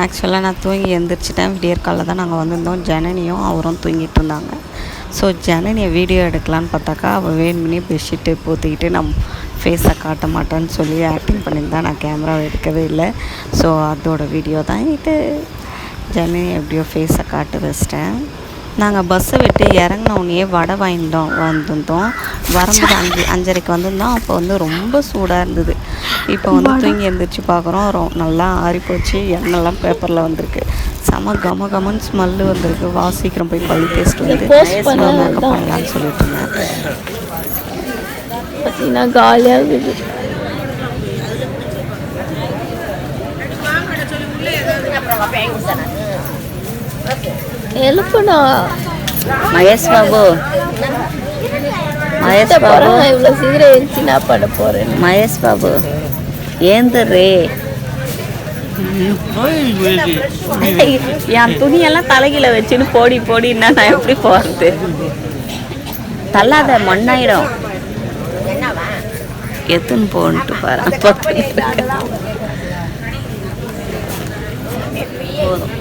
ஆக்சுவலாக நான் தூங்கி எழுந்திரிச்சிட்டேன். விடியற்காலில் தான் நாங்கள் வந்திருந்தோம். ஜனனியும் அவரும் தூங்கிட்டு இருந்தாங்க. ஸோ ஜனனியை வீடியோ எடுக்கலான்னு பார்த்தாக்கா அவள் வேணுமனே பெட்ஷீட்டு போத்திக்கிட்டு நம்ம ஃபேஸை காட்ட மாட்டேன்னு சொல்லி ஆக்டிங் பண்ணியிருந்தா. நான் கேமராவை எடுக்கவே இல்லை. ஸோ அதோட வீடியோ தான் இது. ஜனனி எப்படியோ ஃபேஸை காட்ட வச்சிட்டேன். நாங்கள் பஸ்ஸை விட்டு இறங்கினோடனே வடை வந்திருந்தோம். வரும்போது 5:30 வந்திருந்தோம். அப்போ வந்து ரொம்ப சூடாக இருந்தது. இப்போ வந்து தூங்கி எழுந்திரிச்சு பார்க்குறோம், நல்லா ஆறிப்போச்சு. எண்ணெய்லாம் பேப்பரில் வந்திருக்கு. செம கமன்னு ஸ்மெல்லு வந்திருக்கு. சீக்கிரம் போய் பள்ளி பேசிட்டு வந்து மேக்கப் பண்ணலான்னு சொல்லிட்டு இருந்தேன். பார்த்தீங்கன்னா காலியாக இருக்குது. எழுப்புனா மகேஷ் பாபு இவ்வளோ சீக்கிரம் எழுச்சி நான் பண்ண போகிறேன். மகேஷ் பாபு ஏந்துடுறே. என் துணியெல்லாம் தலைகீழ வச்சுன்னு போடின்னா நான் எப்படி போகிறது? தள்ளாத மண்ணாயிடும். எத்துன்னு போன்ட்டு பாரு. போதும்.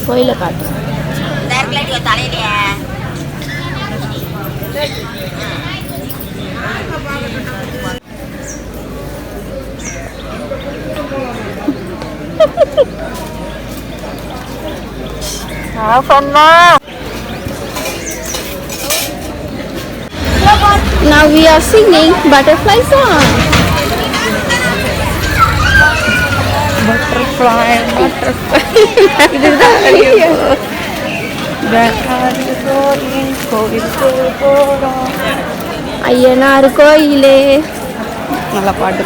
கோயில காட்டு. Now we are singing butterfly song. Butterfly. Ayyanar கோயிலே. நல்லா பாட்டு.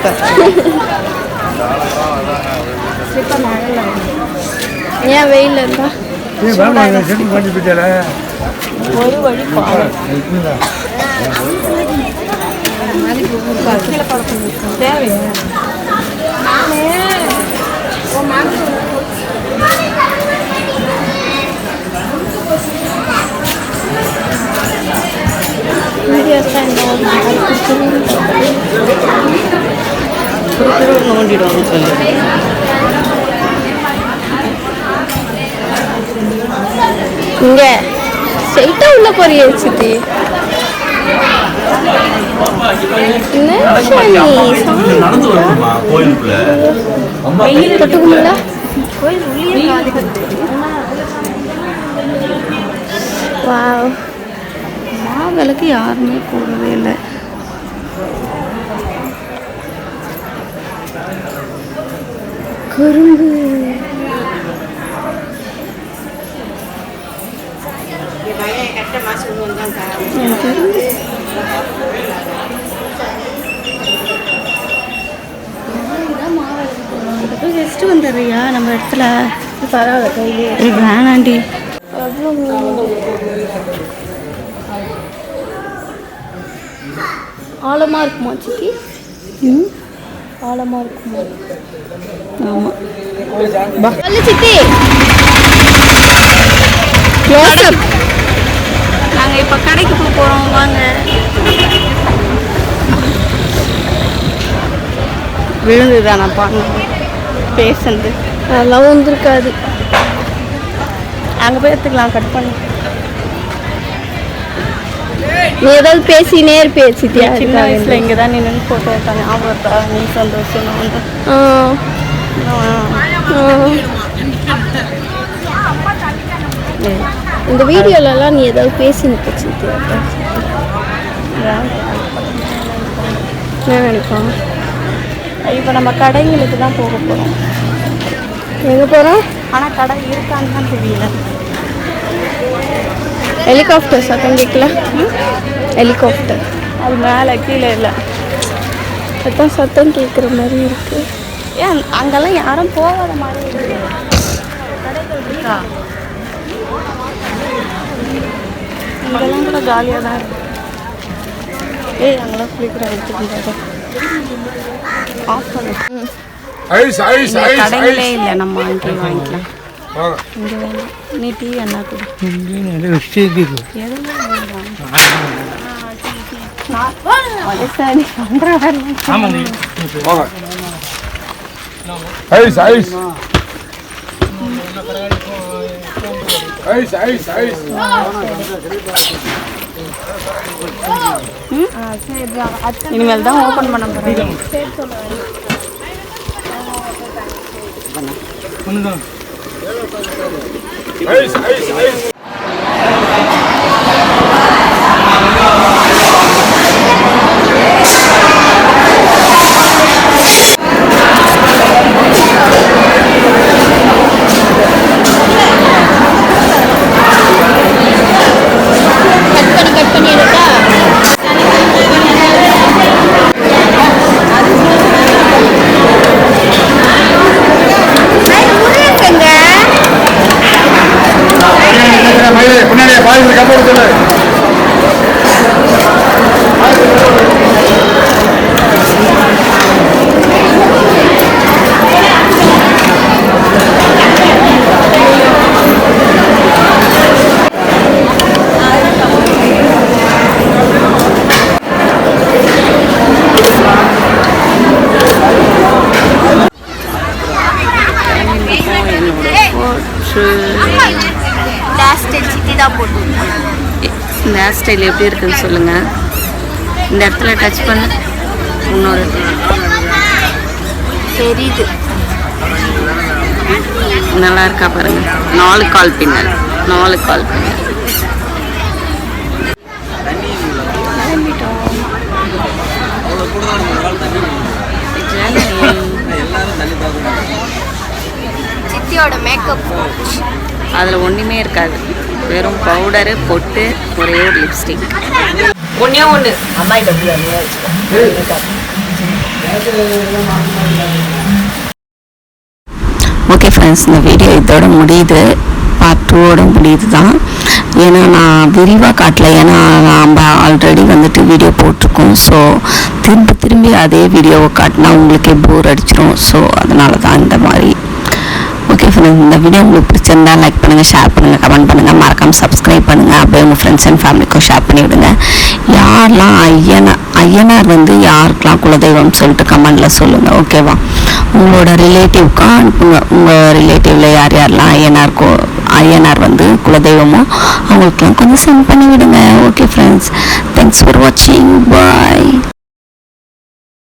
ஏன் வெயில் இருந்தா ஒரு வழி தேவையா? நோண்டிடுவாங்க சொல்லி இங்க ஸ்ட்ரைட்டா உள்ள போறியே சித்தி. தொட்டுக்குள்ள கோயில் மாவிளக்கு யாருமே போடவே இல்லை. கரும்பு கெஸ்ட்டு வந்துடுறியா நம்ம இடத்துல? பரவாயில்ல கையிலே வேணாண்டி. ஆழமா இருக்குமா சித்தி? ஆழமா இருக்குமா? ஆமாம். சித்தி நாங்கள் இப்போ கடைக்கு போகிறோம் வாங்க. விழுந்துதானப்பா பேசுறது? அதெல்லாம் வந்துருக்காது. அங்கே போய் எடுத்துக்கலாம். கட் பண்ணி நீ ஏதாவது பேசினே பேசிட்டியா? சின்ன வயசில் இங்கே தான் நின்று ஃபோட்டோ எடுத்தாங்க. ஞாபகத்தா? நீ சந்தோஷம் வந்து இந்த வீடியோலலாம் நீ ஏதாவது பேசினுக்க சித்தியா? என்ன நினைப்போம்? இப்போ நம்ம கடைங்களுக்கு தான் போக போகிறோம். எங்கே போகிறோம்? ஆனால் கடை இருக்கான்னு தான் தெரியல. ஹெலிகாப்டர் சத்தம் கேட்கல? ஹெலிகாப்டர் அது மேலே கீழே இல்லை. சத்தம் கேட்குற மாதிரி இருக்குது. ஏன் அங்கெல்லாம் யாரும் போகாத மாதிரி இருக்கு. கடைகள் இருக்கா? இங்கெல்லாம் கூட காலியாக தான் இருக்கு. அங்கெல்லாம் குளிக்கிற எடுத்துக்கிட்டாங்க. ஆஃப் பண்ணு. கடைங்களே இல்லை. நம்ம அங்கே வாங்கிக்கலாம். இங்கே வேணும். நீ டீ என்ன கொடு. Ice ice ice ice ice இனிமேல் தான் ஓப்பன் பண்ண போகிறேன். ஐஸ் ஐஸ் ஐஸ் கட் பண்ணி எடுத்தா பின்னாடியே பாய்ந்து கப்பல் சொல்லு. சித்தி தான் போட்டு இந்த ஹேர் ஸ்டைல் எப்படி இருக்குன்னு சொல்லுங்கள். இந்த இடத்துல டச் பண்ண இன்னொரு தெரியுது. நல்லா இருக்கா பாருங்க. 4 கால் பின்னல், 4 கால் பின்னல். சித்தியோட மேக்கப் அதில் ஒன்றுமே இருக்காது, வெறும் பவுடரு பொட்டு ஒரே ஒரு லிப்ஸ்டிக். ஒன்றே ஒன்று ஓகே ஃப்ரெண்ட்ஸ், இந்த வீடியோ இதோட முடியுது. பார்ட் 2ஓட முடியுது தான். ஏன்னா நான் விரிவாக காட்டல, ஏன்னா நம்ம ஆல்ரெடி வந்துட்டு வீடியோ போட்டிருக்கோம். ஸோ திரும்பி அதே வீடியோவை காட்டினா உங்களுக்கே போர் அடிச்சிடும். ஸோ அதனால தான் இந்த மாதிரி. ஓகே ஃப்ரெண்ட்ஸ், இந்த வீடியோ உங்களுக்கு பிடிச்சிருந்தா லைக் பண்ணுங்கள், ஷேர் பண்ணுங்கள், கமெண்ட் பண்ணுங்கள், மறக்காமல் சப்ஸ்கிரைப் பண்ணுங்கள். அப்படியே உங்கள் ஃப்ரெண்ட்ஸ் அண்ட் ஃபேமிலிக்கும் ஷேர் பண்ணி விடுங்க. யாரெல்லாம் ஐயனார் வந்து யாருக்கெல்லாம் குலதெய்வம்னு சொல்லிட்டு கமெண்டில் சொல்லுங்கள். ஓகேவா? உங்களோட ரிலேட்டிவ்க்கும் அனுப்புங்க. உங்கள் ரிலேட்டிவில் யாரெல்லாம் ஐயனார் வந்து குலதெய்வமோ அவங்களுக்கெல்லாம் கொஞ்சம் சென்ட் பண்ணி விடுங்க. ஓகே ஃப்ரெண்ட்ஸ், தேங்க்ஸ் ஃபார் வாட்சிங். பாய்.